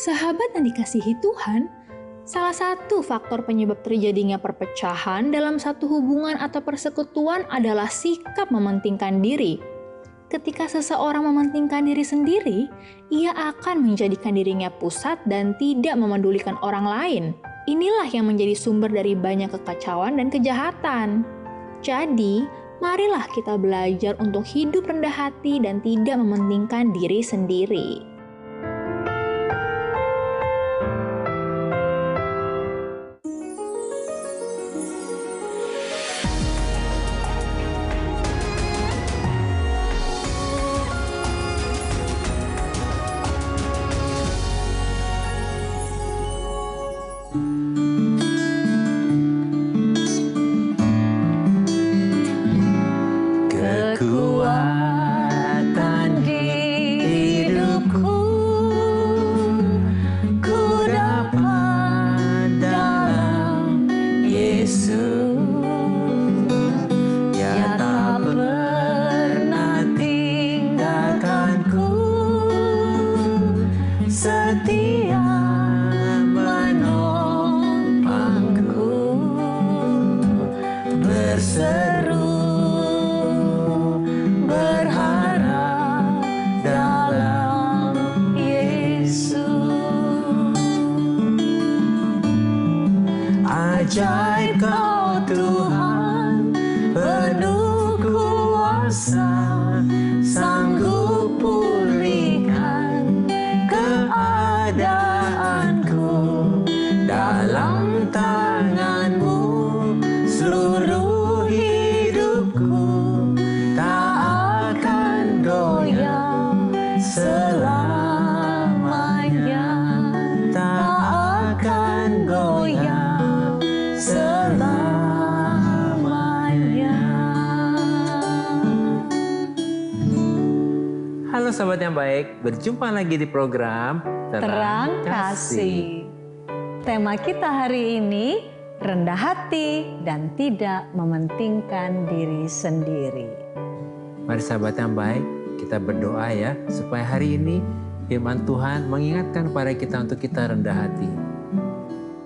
Sahabat yang dikasihi Tuhan, salah satu faktor penyebab terjadinya perpecahan dalam satu hubungan atau persekutuan adalah sikap mementingkan diri. Ketika seseorang mementingkan diri sendiri, ia akan menjadikan dirinya pusat dan tidak memedulikan orang lain. Inilah yang menjadi sumber dari banyak kekacauan dan kejahatan. Jadi, marilah kita belajar untuk hidup rendah hati dan tidak mementingkan diri sendiri. Kekuatan di hidupku ku dapat dalam Yesus. Dia tak pernah tinggalkanku, setia menopangku, berseru ajaib Kau Tuhan, penuh kuasa, sanggup pulihkan keadaanku. Dalam tangan-Mu seluruh hidupku tak akan goyah selamanya, tak akan goyah selamanya. Halo sahabat yang baik, berjumpa lagi di program Terang Kasih. Tema kita hari ini, rendah hati dan tidak mementingkan diri sendiri. Mari sahabat yang baik, kita berdoa ya, supaya hari ini firman Tuhan mengingatkan pada kita untuk kita rendah hati.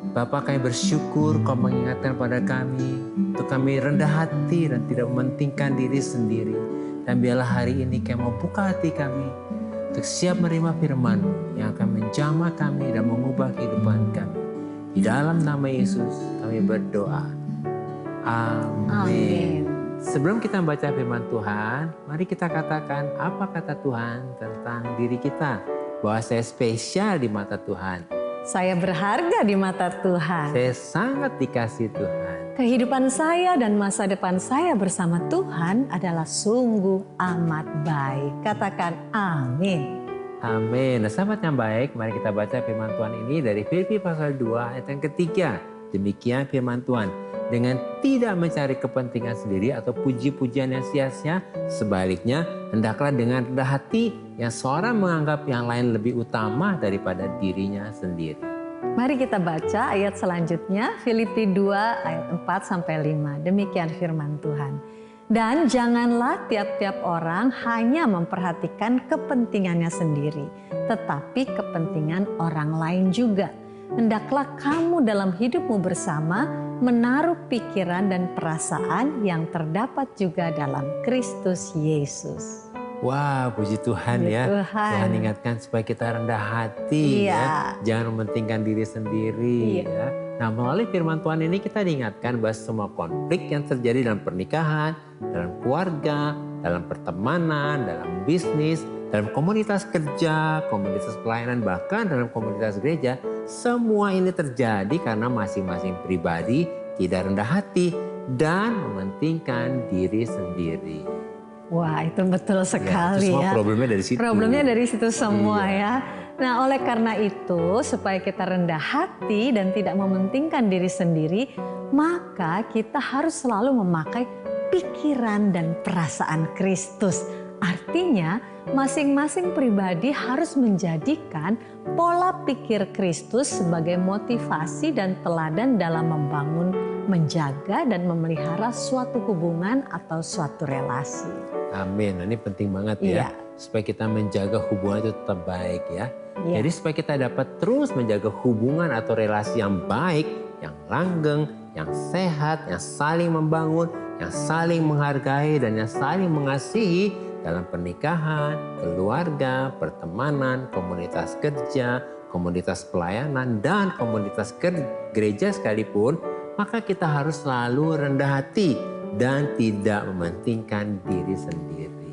Bapa, kami bersyukur Kau mengingatkan pada kami untuk kami rendah hati dan tidak mementingkan diri sendiri. Dan biarlah hari ini kami mau buka hati kami untuk siap menerima firman-Mu yang akan menjamah kami dan mengubah kehidupan kami. Di dalam nama Yesus kami berdoa. Amin. Sebelum kita membaca firman Tuhan, mari kita katakan apa kata Tuhan tentang diri kita. Bahwa saya spesial di mata Tuhan. Saya berharga di mata Tuhan. Saya sangat dikasihi Tuhan. Kehidupan saya dan masa depan saya bersama Tuhan adalah sungguh amat baik. Katakan amin. Amin. Nah, sahabat yang baik, mari kita baca firman Tuhan ini dari Filipi pasal 2 ayat yang ketiga. Demikian firman Tuhan. Dengan tidak mencari kepentingan sendiri atau puji-pujian yang sia-sia, sebaliknya hendaklah dengan rendah hati yang seorang menganggap yang lain lebih utama daripada dirinya sendiri. Mari kita baca ayat selanjutnya, Filipi 2 ayat 4-5. Demikian firman Tuhan. Dan janganlah tiap-tiap orang hanya memperhatikan kepentingannya sendiri, tetapi kepentingan orang lain juga. Hendaklah kamu dalam hidupmu bersama menaruh pikiran dan perasaan yang terdapat juga dalam Kristus Yesus. Wah, puji Tuhan ya. Tuhan ingatkan supaya kita rendah hati ya. Jangan mementingkan diri sendiri ya. Nah, melalui firman Tuhan ini kita diingatkan bahwa semua konflik yang terjadi dalam pernikahan, dalam keluarga, dalam pertemanan, dalam bisnis, dalam komunitas kerja, komunitas pelayanan, bahkan dalam komunitas gereja, semua ini terjadi karena masing-masing pribadi tidak rendah hati dan mementingkan diri sendiri. Wah, itu betul sekali ya. Problemnya dari situ. Problemnya dari situ semua ya. Nah, oleh karena itu, supaya kita rendah hati dan tidak mementingkan diri sendiri, maka kita harus selalu memakai pikiran dan perasaan Kristus. Artinya, masing-masing pribadi harus menjadikan pola pikir Kristus sebagai motivasi dan teladan dalam membangun, menjaga, dan memelihara suatu hubungan atau suatu relasi. Amin. Ini penting banget ya. supaya kita menjaga hubungan itu tetap baik ya. Ya. Jadi supaya kita dapat terus menjaga hubungan atau relasi yang baik, yang langgeng, yang sehat, yang saling membangun, yang saling menghargai dan yang saling mengasihi dalam pernikahan, keluarga, pertemanan, komunitas kerja, komunitas pelayanan, dan komunitas gereja sekalipun, maka kita harus selalu rendah hati dan tidak mementingkan diri sendiri.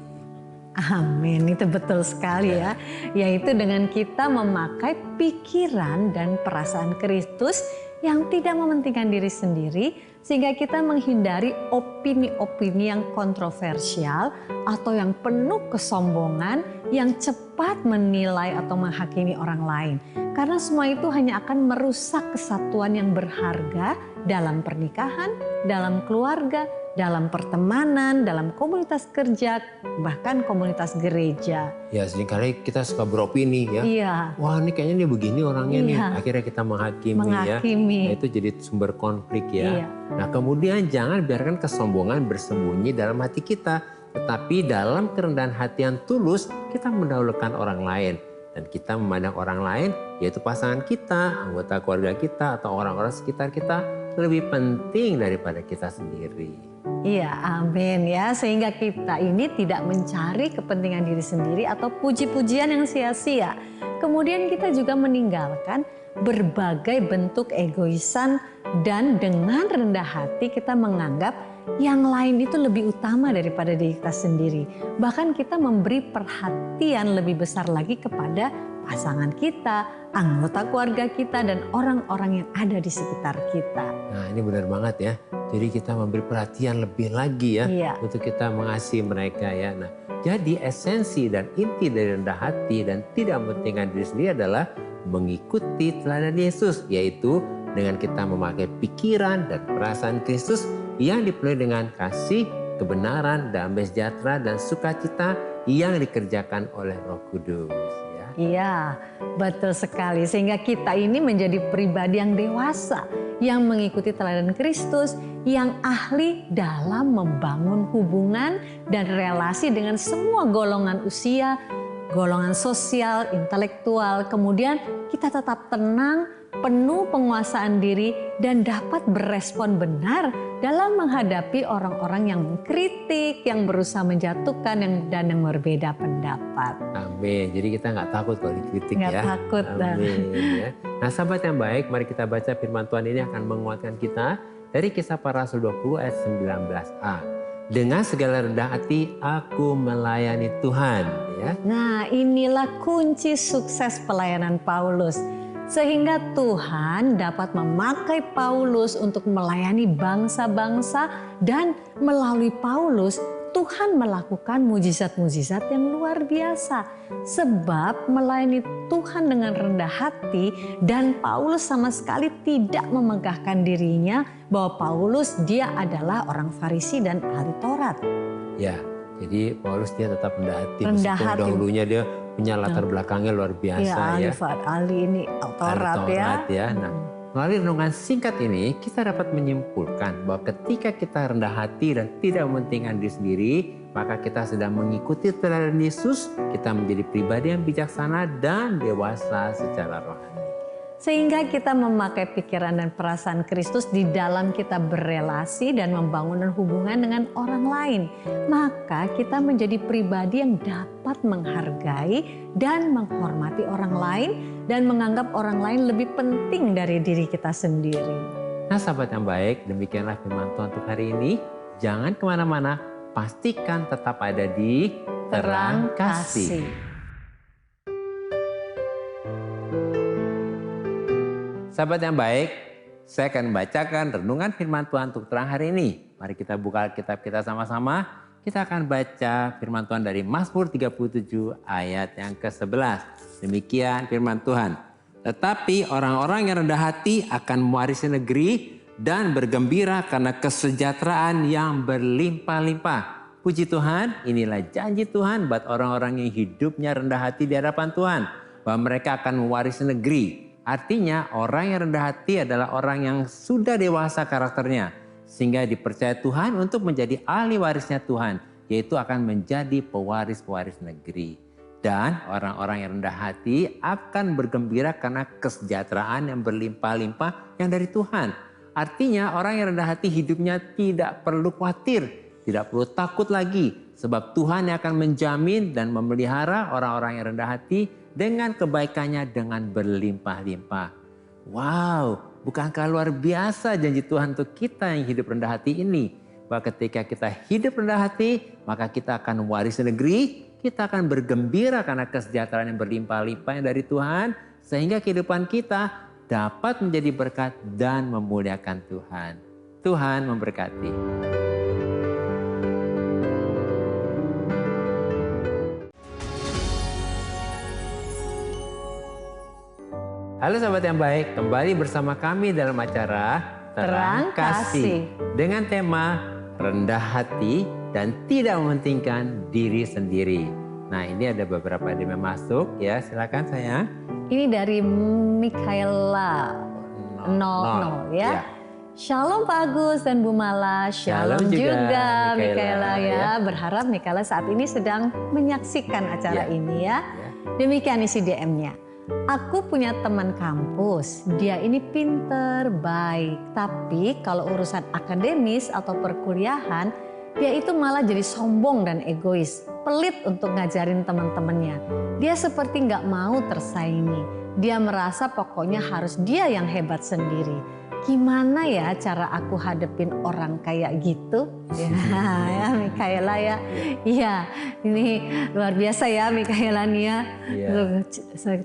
Amin, itu betul sekali ya. Yaitu dengan kita memakai pikiran dan perasaan Kristus yang tidak mementingkan diri sendiri, sehingga kita menghindari opini-opini yang kontroversial atau yang penuh kesombongan, yang cepat menilai atau menghakimi orang lain. Karena semua itu hanya akan merusak kesatuan yang berharga dalam pernikahan, dalam keluarga, dalam pertemanan, dalam komunitas kerja, bahkan komunitas gereja. Ya, seringkali kita suka beropini ya. Iya. Wah, ini kayaknya dia begini orangnya nih. Akhirnya kita menghakimi. Ya. Nah, itu jadi sumber konflik ya. Iya. Nah, kemudian jangan biarkan kesombongan bersembunyi dalam hati kita. Tetapi dalam kerendahan hati yang tulus, kita mendahulukan orang lain. Dan kita memandang orang lain, yaitu pasangan kita, anggota keluarga kita, atau orang-orang sekitar kita, lebih penting daripada kita sendiri. Iya, amin ya. Sehingga kita ini tidak mencari kepentingan diri sendiri atau puji-pujian yang sia-sia. Kemudian kita juga meninggalkan berbagai bentuk egoisan dan dengan rendah hati kita menganggap yang lain itu lebih utama daripada diri kita sendiri. Bahkan kita memberi perhatian lebih besar lagi kepada pasangan kita, anggota keluarga kita, dan orang-orang yang ada di sekitar kita. Nah, ini benar banget ya. Jadi kita memberi perhatian lebih lagi ya untuk kita mengasihi mereka ya. Nah, jadi esensi dan inti dari rendah hati dan tidak mementingkan diri sendiri adalah mengikuti teladan Yesus, yaitu dengan kita memakai pikiran dan perasaan Kristus yang dipenuhi dengan kasih, kebenaran, damai sejahtera, dan sukacita yang dikerjakan oleh Roh Kudus. Iya, betul sekali. Sehingga kita ini menjadi pribadi yang dewasa, yang mengikuti teladan Kristus, yang ahli dalam membangun hubungan dan relasi dengan semua golongan usia, golongan sosial, intelektual. Kemudian kita tetap tenang, penuh penguasaan diri, dan dapat berespon benar dalam menghadapi orang-orang yang mengkritik, yang berusaha menjatuhkan, dan yang berbeda pendapat. Amin. Jadi kita nggak takut kalau dikritik ya. Nggak takut. Amin. Ya. Nah, sahabat yang baik, mari kita baca firman Tuhan ini akan menguatkan kita dari Kisah Para Rasul 20 ayat 19a. Dengan segala rendah hati aku melayani Tuhan. Ya. Nah, inilah kunci sukses pelayanan Paulus. Sehingga Tuhan dapat memakai Paulus untuk melayani bangsa-bangsa, dan melalui Paulus Tuhan melakukan mujizat-mujizat yang luar biasa. Sebab melayani Tuhan dengan rendah hati, dan Paulus sama sekali tidak memegahkan dirinya bahwa Paulus dia adalah orang Farisi dan ahli Taurat. Ya, jadi Paulus dia tetap rendah hati. Meskipun dahulunya dia punya latar belakangnya luar biasa ya. Ahli ini Taurat ya. Nah, melalui renungan singkat ini kita dapat menyimpulkan bahwa ketika kita rendah hati dan tidak mementingkan diri sendiri, maka kita sedang mengikuti teladan Yesus. Kita menjadi pribadi yang bijaksana dan dewasa secara rohani. Sehingga kita memakai pikiran dan perasaan Kristus di dalam kita berelasi dan membangun hubungan dengan orang lain. Maka kita menjadi pribadi yang dapat menghargai dan menghormati orang lain, dan menganggap orang lain lebih penting dari diri kita sendiri. Nah, sahabat yang baik, demikianlah firman Tuhan untuk hari ini. Jangan kemana-mana, pastikan tetap ada di Terang Kasih. Sahabat yang baik, saya akan membacakan renungan firman Tuhan untuk terang hari ini. Mari kita buka Alkitab kita sama-sama. Kita akan baca firman Tuhan dari Mazmur 37 ayat yang ke-11. Demikian firman Tuhan. Tetapi orang-orang yang rendah hati akan mewarisi negeri dan bergembira karena kesejahteraan yang berlimpah-limpah. Puji Tuhan, inilah janji Tuhan buat orang-orang yang hidupnya rendah hati di hadapan Tuhan. Bahwa mereka akan mewarisi negeri. Artinya orang yang rendah hati adalah orang yang sudah dewasa karakternya. Sehingga dipercaya Tuhan untuk menjadi ahli warisnya Tuhan. yaitu akan menjadi pewaris-pewaris negeri. Dan orang-orang yang rendah hati akan bergembira karena kesejahteraan yang berlimpah-limpah yang dari Tuhan. Artinya orang yang rendah hati hidupnya tidak perlu khawatir, tidak perlu takut lagi. Sebab Tuhan yang akan menjamin dan memelihara orang-orang yang rendah hati dengan kebaikannya dengan berlimpah-limpah. Wow, bukankah luar biasa janji Tuhan untuk kita yang hidup rendah hati ini? Bahwa ketika kita hidup rendah hati, maka kita akan waris negeri. Kita akan bergembira karena kesejahteraan yang berlimpah-limpah yang dari Tuhan. Sehingga kehidupan kita dapat menjadi berkat dan memuliakan Tuhan. Tuhan memberkati. Halo sahabat yang baik, kembali bersama kami dalam acara Terang Kasih. Dengan tema rendah hati dan tidak mementingkan diri sendiri. Nah, ini ada beberapa yang masuk ya, silakan sayang. Ini dari Mikaela 00 ya. Shalom Pak Agus dan Bu Mala. Shalom juga Mikaela ya. Berharap Mikaela saat ini sedang menyaksikan acara ini ya. Demikian isi DM-nya. Aku punya teman kampus, dia ini pinter, baik. Tapi kalau urusan akademis atau perkuliahan, dia itu malah jadi sombong dan egois, pelit untuk ngajarin teman-temannya. Dia seperti nggak mau tersaingi. Dia merasa pokoknya harus dia yang hebat sendiri. Gimana ya cara aku hadepin orang kayak gitu? Ya Mikaela ya. Iya, ini luar biasa ya Mikaela nih ya.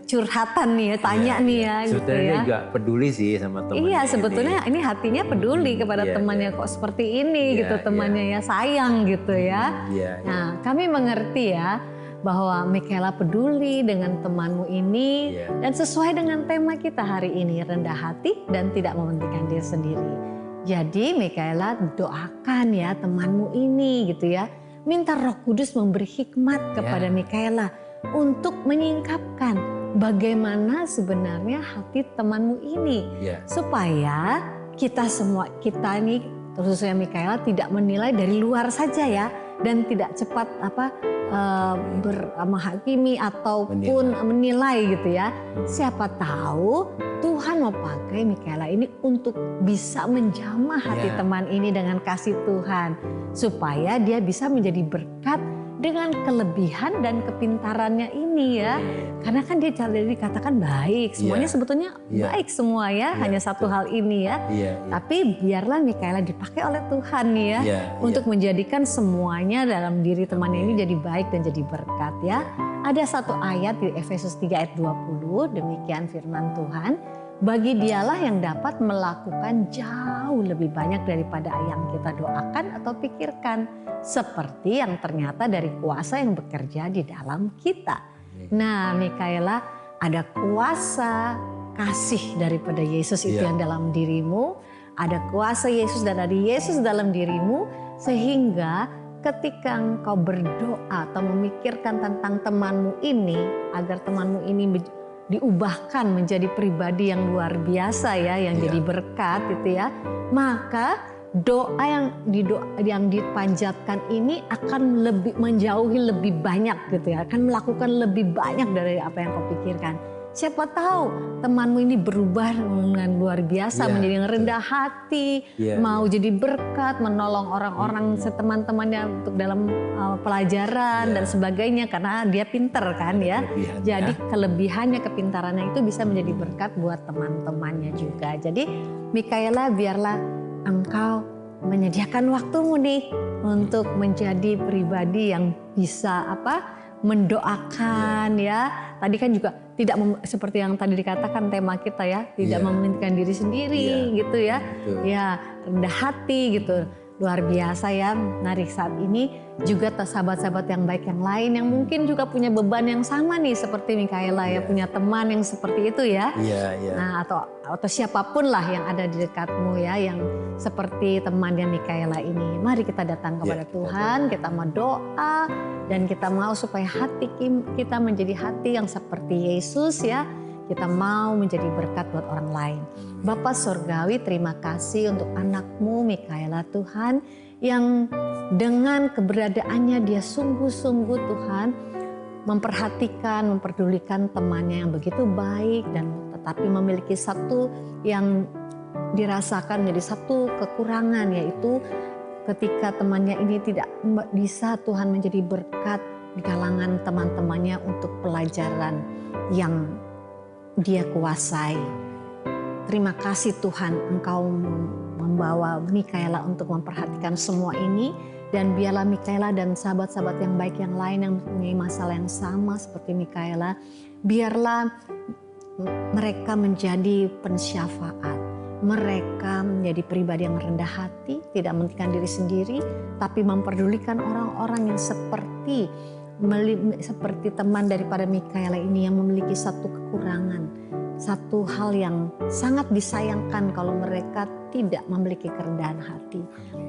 Curhatan nih ya, tanya nih ya. Sebetulnya gitu ya. juga peduli sih sama temannya. Iya, sebetulnya ini hatinya peduli kepada temannya kok seperti ini gitu, temannya ya sayang gitu ya. Nah, kami mengerti ya bahwa Mikaela peduli dengan temanmu ini dan sesuai dengan tema kita hari ini, rendah hati dan tidak mementingkan diri sendiri. Jadi Mikaela doakan ya temanmu ini gitu ya. Minta Roh Kudus memberi hikmat kepada Mikaela untuk menyingkapkan bagaimana sebenarnya hati temanmu ini. Supaya kita nih khususnya Mikaela tidak menilai dari luar saja ya. Dan tidak cepat menghakimi ataupun menilai gitu ya. Siapa tahu Tuhan mau pakai Mikaela ini untuk bisa menjamah hati teman ini dengan kasih Tuhan. Supaya dia bisa menjadi berkat dengan kelebihan dan kepintarannya ini ya. Karena kan dia dikatakan baik, semuanya sebetulnya baik semua ya, hanya satu hal ini ya. Tapi biarlah Mikaela dipakai oleh Tuhan nih ya, untuk menjadikan semuanya dalam diri temannya ini jadi baik dan jadi berkat ya. Ada satu ayat di Efesus 3 ayat 20, demikian firman Tuhan. Bagi dialah yang dapat melakukan jauh lebih banyak daripada yang kita doakan atau pikirkan. Seperti yang ternyata dari kuasa yang bekerja di dalam kita. Nah Mikaela, ada kuasa kasih daripada Yesus itu yang dalam dirimu. Ada kuasa Yesus dan ada Yesus dalam dirimu. Sehingga ketika engkau berdoa atau memikirkan tentang temanmu ini. Agar temanmu ini diubahkan menjadi pribadi yang luar biasa ya, yang jadi berkat gitu ya. Maka doa yang dipanjatkan ini akan lebih menjauhi lebih banyak gitu ya, akan melakukan lebih banyak dari apa yang kau pikirkan. Siapa tahu temanmu ini berubah dengan luar biasa, menjadi yang rendah hati, mau jadi berkat, menolong orang-orang teman-temannya untuk dalam pelajaran dan sebagainya karena dia pinter kan ya. Jadi kelebihannya, kepintarannya itu bisa menjadi berkat buat teman-temannya juga. Jadi Mikaela, biarlah engkau menyediakan waktumu nih untuk menjadi pribadi yang bisa mendoakan ya. Tadi kan juga tidak seperti yang tadi dikatakan tema kita ya, tidak mementingkan diri sendiri gitu ya. Ya, rendah hati gitu. Luar biasa ya. Nah, saat ini juga sahabat-sahabat yang baik yang lain yang mungkin juga punya beban yang sama nih seperti Mikaela ya, punya teman yang seperti itu ya. Nah, atau siapapun lah yang ada di dekatmu ya, yang seperti temannya Mikaela ini. Mari kita datang kepada Tuhan, kita mau doa dan kita mau supaya hati kita menjadi hati yang seperti Yesus ya. Kita mau menjadi berkat buat orang lain. Bapa Surgawi, terima kasih untuk anakmu Mikaela Tuhan yang dengan keberadaannya dia sungguh-sungguh Tuhan memperhatikan, memperdulikan temannya yang begitu baik dan tetapi memiliki satu yang dirasakan menjadi satu kekurangan, yaitu ketika temannya ini tidak bisa Tuhan menjadi berkat di kalangan teman-temannya untuk pelajaran yang dia kuasai. Terima kasih Tuhan, Engkau membawa Mikaela untuk memperhatikan semua ini. Dan biarlah Mikaela dan sahabat-sahabat yang baik yang lain yang mempunyai masalah yang sama seperti Mikaela, biarlah mereka menjadi pensyafaat. Mereka menjadi pribadi yang rendah hati, tidak mementingkan diri sendiri, tapi memperdulikan orang-orang yang seperti teman daripada Mikaela ini yang memiliki satu kekurangan. Satu hal yang sangat disayangkan kalau mereka tidak memiliki kerendahan hati.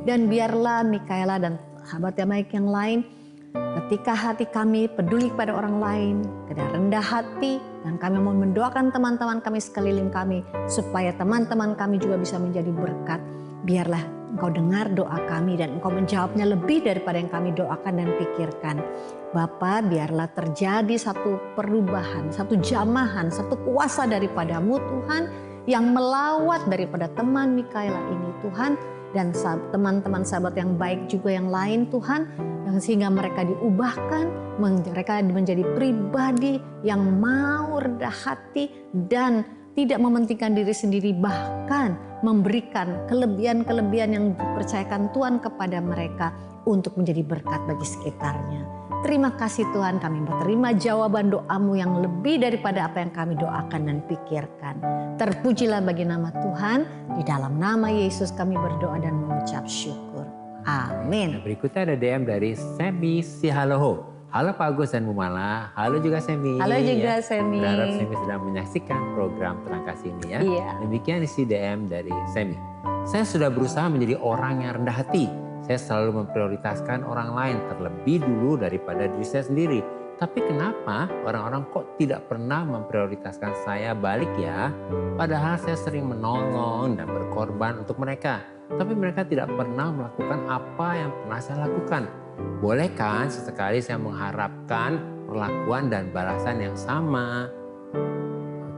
Dan biarlah Mikaela dan sahabat yang baik yang lain, ketika hati kami peduli kepada orang lain, kepada rendah hati, dan kami mau mendoakan teman-teman kami sekeliling kami, supaya teman-teman kami juga bisa menjadi berkat. Biarlah Engkau dengar doa kami dan Engkau menjawabnya lebih daripada yang kami doakan dan pikirkan. Bapa, biarlah terjadi satu perubahan, satu jamahan, satu kuasa daripada-Mu Tuhan yang melawat daripada teman Mikaela ini Tuhan, dan teman-teman sahabat yang baik juga yang lain Tuhan, sehingga mereka diubahkan, mereka menjadi pribadi yang mau rendah hati dan tidak mementingkan diri sendiri, bahkan memberikan kelebihan-kelebihan yang dipercayakan Tuhan kepada mereka untuk menjadi berkat bagi sekitarnya. Terima kasih Tuhan, kami menerima jawaban doa-Mu yang lebih daripada apa yang kami doakan dan pikirkan. Terpujilah bagi nama Tuhan, di dalam nama Yesus kami berdoa dan mengucap syukur. Amin. Berikutnya ada DM dari Semi Sihaloho. Halo Pak Agus dan Bu Mala, halo juga Semi. Halo juga Semi. Berharap Semi sedang menyaksikan program Terang Kasih ini ya. Iya. Demikian isi DM dari Semi. Saya sudah berusaha menjadi orang yang rendah hati. Saya selalu memprioritaskan orang lain terlebih dulu daripada diri saya sendiri. Tapi kenapa orang-orang kok tidak pernah memprioritaskan saya balik ya? Padahal saya sering menolong dan berkorban untuk mereka. Tapi mereka tidak pernah melakukan apa yang pernah saya lakukan. Boleh kan sesekali saya mengharapkan perlakuan dan balasan yang sama?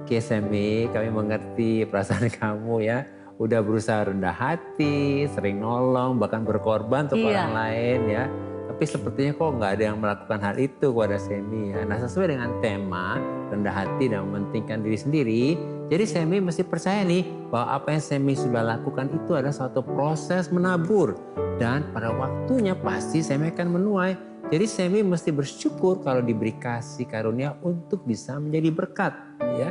Oke Semi, kami mengerti perasaan kamu ya. Udah berusaha rendah hati, sering nolong, bahkan berkorban untuk orang lain ya. Tapi sepertinya kok nggak ada yang melakukan hal itu kepada Semi ya. Nah sesuai dengan tema rendah hati dan mementingkan diri sendiri, jadi Semi mesti percaya nih bahwa apa yang Semi sudah lakukan itu adalah suatu proses menabur. Dan pada waktunya pasti Semi akan menuai. Jadi Semi mesti bersyukur kalau diberi kasih karunia untuk bisa menjadi berkat ya.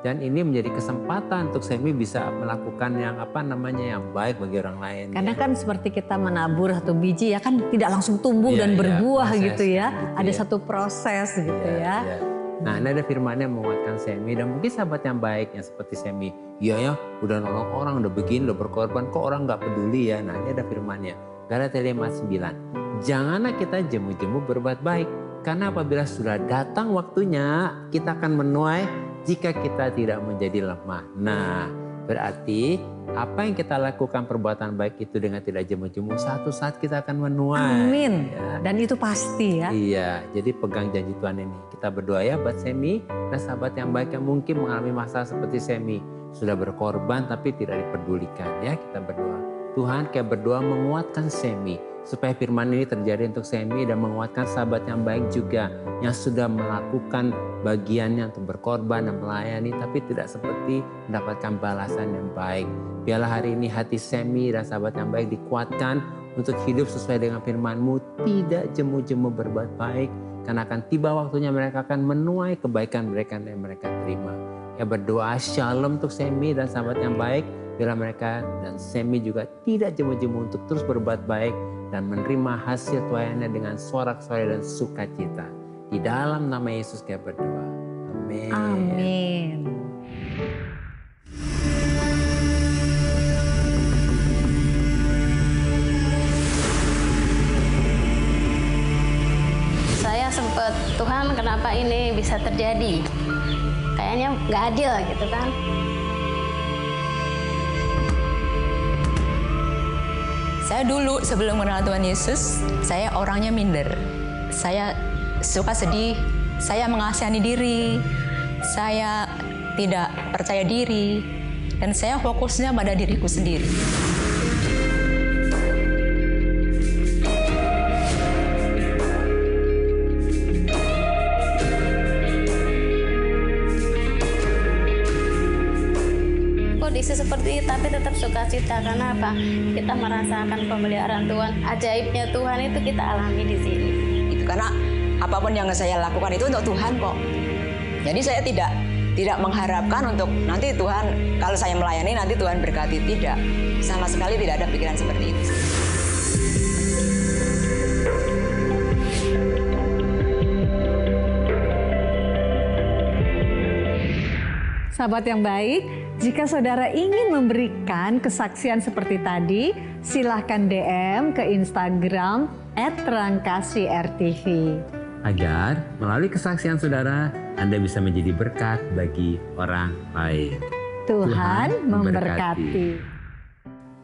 Dan ini menjadi kesempatan untuk Semi bisa melakukan yang yang baik bagi orang lain. Karena ya. kan seperti kita menabur satu biji ya kan tidak langsung tumbuh dan berbuah proses, gitu ya. Gitu ada satu proses gitu ya. Nah ini ada firman-Nya menguatkan Semi dan mungkin sahabat yang baik yang seperti Semi. Iya ya udah nolong orang, udah begini, udah berkorban kok orang gak peduli ya. Nah ini ada firman-Nya. Galatia 5:9. Janganlah kita jemu-jemu berbuat baik. Karena apabila sudah datang waktunya kita akan menuai jika kita tidak menjadi lemah. Nah, berarti apa yang kita lakukan perbuatan baik itu dengan tidak jemu-jemu, satu saat kita akan menuai. Amin. Ya. Dan itu pasti ya. Iya, jadi pegang janji Tuhan ini. Kita berdoa ya buat Semi dan sahabat yang baik yang mungkin mengalami masalah seperti Semi. Sudah berkorban tapi tidak dipedulikan ya, kita berdoa. Tuhan kayak berdoa menguatkan Semi. Supaya firman ini terjadi untuk Semi dan menguatkan sahabat yang baik juga. Yang sudah melakukan bagiannya untuk berkorban dan melayani. Tapi tidak seperti mendapatkan balasan yang baik. Biarlah hari ini hati Semi dan sahabat yang baik dikuatkan. Untuk hidup sesuai dengan firman-Mu. Tidak jemu-jemu berbuat baik. Karena akan tiba waktunya mereka akan menuai kebaikan mereka yang mereka terima. Ya berdoa shalom untuk Semi dan sahabat yang baik. Biarlah mereka dan Semi juga tidak jemu-jemu untuk terus berbuat baik dan menerima hasil tuaiannya dengan sorak-sorai dan sukacita. Di dalam nama Yesus kita berdoa. Amin. Amin. Saya sempat, Tuhan kenapa ini bisa terjadi? Kayaknya nggak adil gitu kan. Saya dulu sebelum mengenal Tuhan Yesus, saya orangnya minder. Saya suka sedih, saya mengasihani diri, saya tidak percaya diri, dan saya fokusnya pada diriku sendiri. Kondisi seperti itu, tapi tetap sukacita. Karena apa? Kita merasakan pemeliharaan Tuhan. Ajaibnya Tuhan itu kita alami di sini. Itu karena apapun yang saya lakukan itu untuk Tuhan kok. Jadi saya tidak mengharapkan untuk nanti Tuhan, kalau saya melayani nanti Tuhan berkati. Tidak, sama sekali tidak ada pikiran seperti itu. Sahabat yang baik, jika saudara ingin memberikan kesaksian seperti tadi, silahkan DM ke Instagram @terangkasih_RTV. Agar melalui kesaksian saudara, Anda bisa menjadi berkat bagi orang lain. Tuhan memberkati.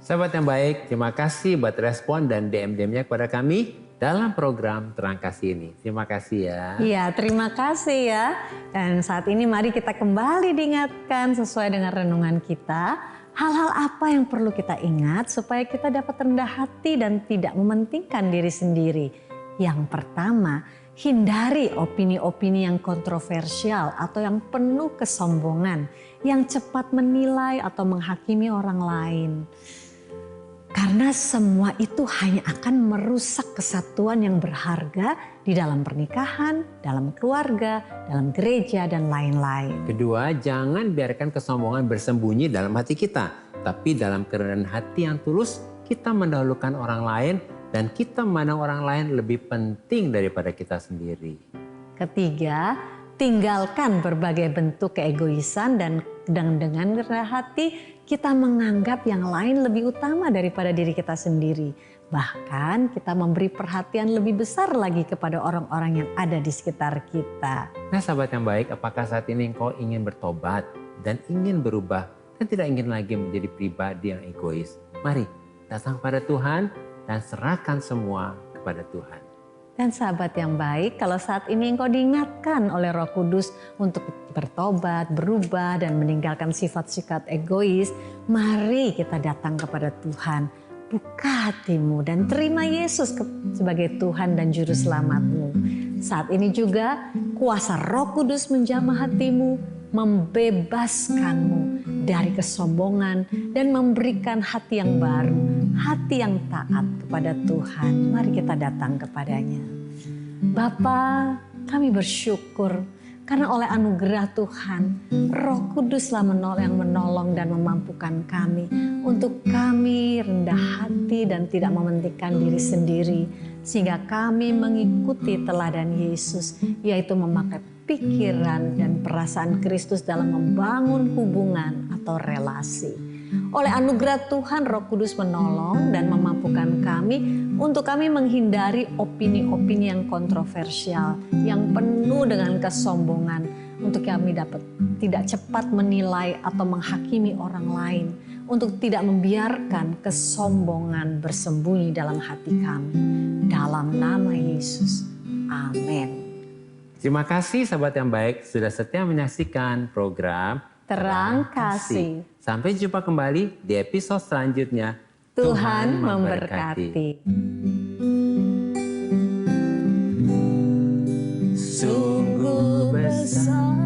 Sahabat yang baik, terima kasih buat respon dan DM-DM-nya kepada kami dalam program Terang Kasih ini. Terima kasih ya. Iya, terima kasih ya. Dan saat ini mari kita kembali diingatkan sesuai dengan renungan kita. Hal-hal apa yang perlu kita ingat supaya kita dapat rendah hati dan tidak mementingkan diri sendiri. Yang pertama, hindari opini-opini yang kontroversial atau yang penuh kesombongan, yang cepat menilai atau menghakimi orang lain. Karena semua itu hanya akan merusak kesatuan yang berharga di dalam pernikahan, dalam keluarga, dalam gereja, dan lain-lain. Kedua, jangan biarkan kesombongan bersembunyi dalam hati kita. Tapi dalam kerendahan hati yang tulus, kita mendahulukan orang lain dan kita memandang orang lain lebih penting daripada kita sendiri. Ketiga, tinggalkan berbagai bentuk keegoisan dan dengan rendah hati kita menganggap yang lain lebih utama daripada diri kita sendiri. Bahkan kita memberi perhatian lebih besar lagi kepada orang-orang yang ada di sekitar kita. Nah sahabat yang baik, apakah saat ini engkau ingin bertobat dan ingin berubah dan tidak ingin lagi menjadi pribadi yang egois? Mari datang pada Tuhan dan serahkan semua kepada Tuhan. Dan sahabat yang baik, kalau saat ini engkau diingatkan oleh Roh Kudus untuk bertobat, berubah, dan meninggalkan sifat-sifat egois, mari kita datang kepada Tuhan. Buka hatimu dan terima Yesus sebagai Tuhan dan Juru Selamatmu. Saat ini juga kuasa Roh Kudus menjamah hatimu, membebaskanmu dari kesombongan dan memberikan hati yang baru, hati yang taat kepada Tuhan. Mari kita datang kepadanya. Bapa, kami bersyukur karena oleh anugerah Tuhan, Roh Kuduslah yang menolong dan memampukan kami untuk kami rendah hati dan tidak mementingkan diri sendiri, sehingga kami mengikuti teladan Yesus, yaitu memakai pikiran dan perasaan Kristus dalam membangun hubungan atau relasi. Oleh anugerah Tuhan, Roh Kudus menolong dan memampukan kami untuk kami menghindari opini-opini yang kontroversial, yang penuh dengan kesombongan, untuk kami dapat tidak cepat menilai atau menghakimi orang lain, untuk tidak membiarkan kesombongan bersembunyi dalam hati kami. Dalam nama Yesus, amin. Terima kasih sahabat yang baik sudah setia menyaksikan program Terang Kasih. Sampai jumpa kembali di episode selanjutnya. Tuhan memberkati. Sungguh besar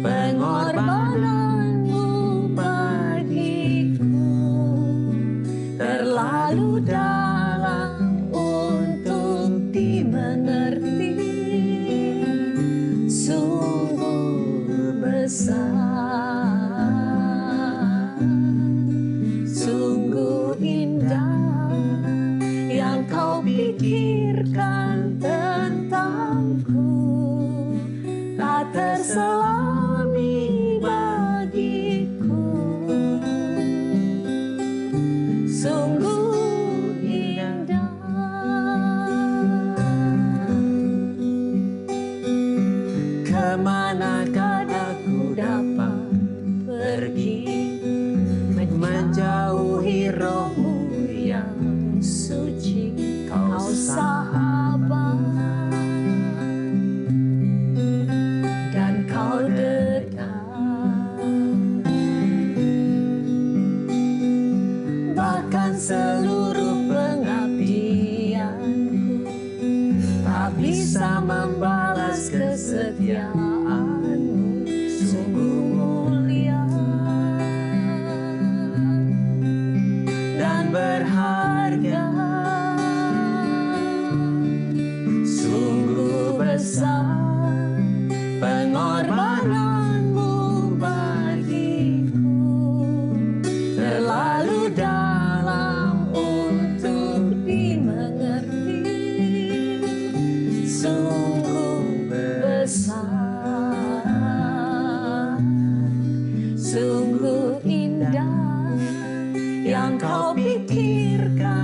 pengorbananmu bagiku, terlalu dalam untuk dimengerti. Sungguh besar, sungguh indah yang kau pikirkan tentangku, tak terselami bagiku. Sungguh indah. Kemanakah aku dapat pergi menjauhi Roh-Mu yang seluruh pengabdianku, tak bisa membalas kesetiaanmu, sungguh mulia dan berharga, sungguh besar pengorbananmu bagiku, terlalu dalam untuk dimengerti, sungguh besar, sungguh indah yang kau pikirkan